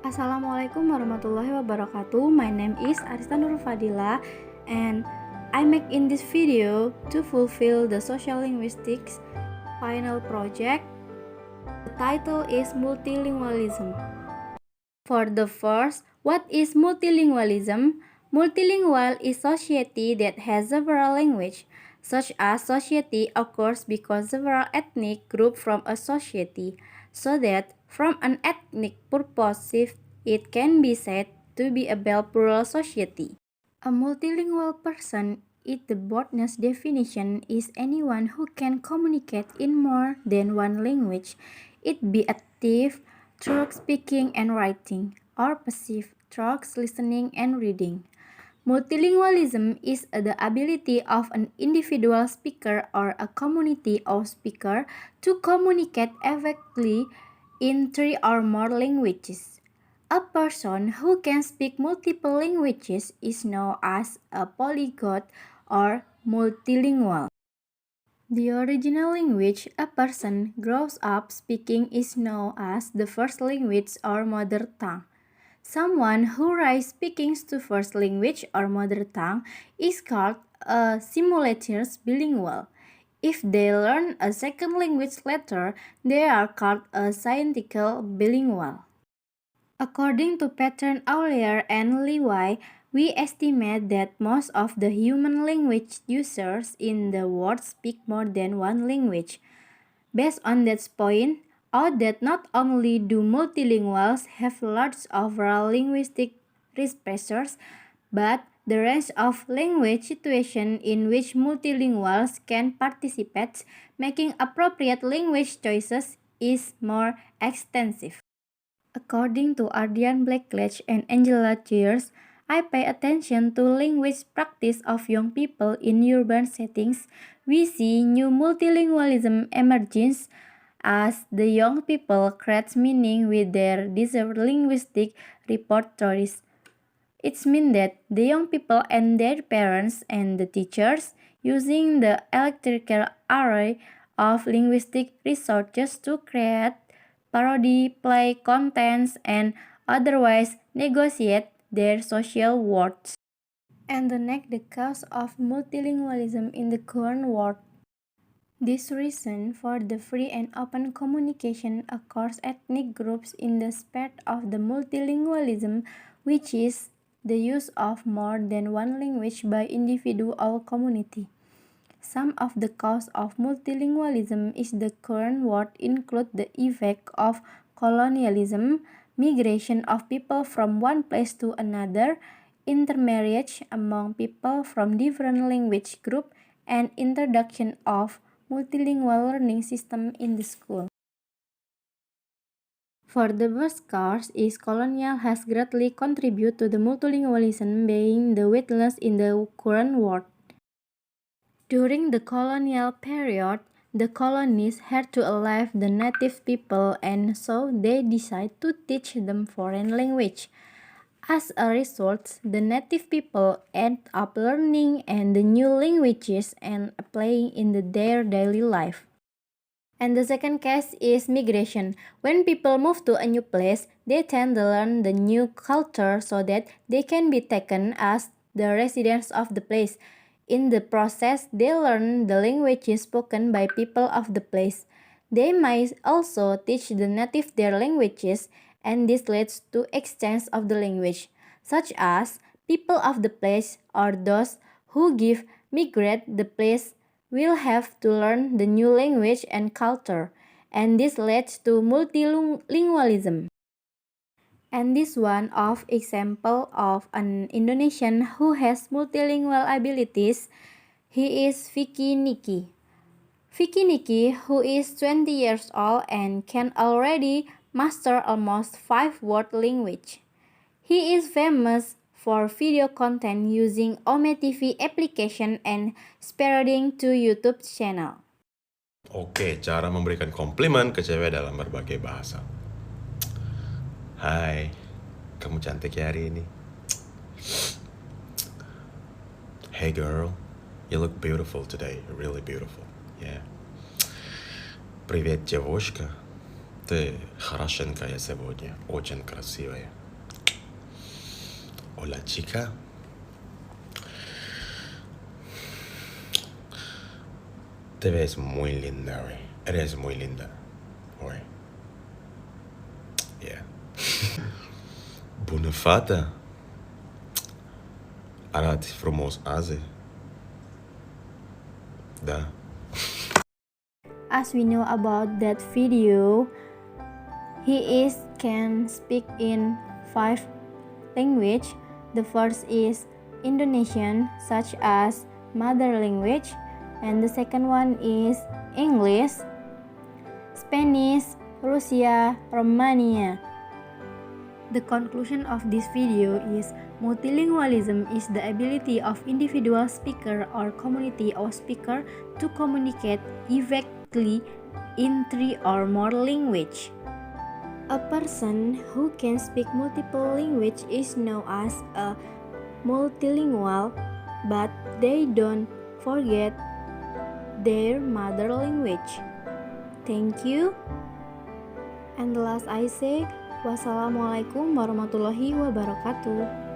Assalamualaikum warahmatullahi wabarakatuh. My name is Arista Nur Fadila and I make in this video to fulfill the social linguistics final project. The title is multilingualism. For the first, what is multilingualism? Multilingual is society that has several languages. Such as society occurs because several ethnic group from a society, so that from an ethnic perspective, it can be said to be a plural society. A multilingual person, in the broadest definition, is anyone who can communicate in more than one language. It be active through speaking and writing, or passive through listening and reading. Multilingualism is the ability of an individual speaker or a community of speakers to communicate effectively in three or more languages. A person who can speak multiple languages is known as a polyglot or multilingual. The original language a person grows up speaking is known as the first language or mother tongue. Someone who rises speaking to first language or mother tongue is called a simultaneous bilingual. If they learn a second language later, they are called a synthetic bilingual. According to Pattern Aulier and Lewy, we estimate that most of the human language users in the world speak more than one language. Based on that point, out that not only do multilinguals have large overall linguistic risk pressures, but the range of language situations in which multilinguals can participate, making appropriate language choices, is more extensive. According to Ardian Blackledge and Angela Cheers, I pay attention to language practice of young people in urban settings. We see new multilingualism emerges as the young people create meaning with their deserved linguistic repertoires. It means that the young people and their parents and the teachers using the electrical array of linguistic resources to create parody, play contents, and otherwise negotiate their social words. And the next the cause of multilingualism in the current world. This reason for the free and open communication across ethnic groups in the spirit of the multilingualism, which is the use of more than one language by individual or community. Some of the causes of multilingualism in the current world include the effect of colonialism, migration of people from one place to another, intermarriage among people from different language groups, and introduction of multilingual learning system in the school. For the worst cause is colonial has greatly contributed to the multilingualism being the witness in the current world. During the colonial period, the colonies had to alive the native people and so they decided to teach them foreign language. As a result, the native people end up learning and the new languages and applying in their daily life. And the second case is migration. When people move to a new place, they tend to learn the new culture so that they can be taken as the residents of the place. In the process, they learn the languages spoken by people of the place. They might also teach the native their languages, and this leads to exchange of the language, such as people of the place or those who give migrate the place will have to learn the new language and culture, and this leads to multilingualism. And this one of example of an Indonesian who has multilingual abilities. He is Vicky Niki. Vicky Niki, who is 20 years old and can already master almost 5 world language. He is famous for video content using Ome TV application and spreading to YouTube channel. Oke, cara memberikan komplimen ke cewek dalam berbagai bahasa. Hai, kamu cantik ya hari ini. Hey girl, you look beautiful today, really beautiful. Yeah. Привет, девушка. Ты хорошенькая сегодня, очень красивая. Hola, chica. Te ves muy linda hoy. Eres muy linda hoy. Yeah. Bună fată. Arati frumos azi. Da. As we know about that video, can speak in 5 language. The first is Indonesian, such as mother language, and the second one is English, Spanish, Rusia, Romania. The conclusion of this video is multilingualism is the ability of individual speaker or community of speaker to communicate effectively in 3 or more language. A person who can speak multiple language is known as a multilingual, but they don't forget their mother language. Thank you. And the last I say, wassalamualaikum warahmatullahi wabarakatuh.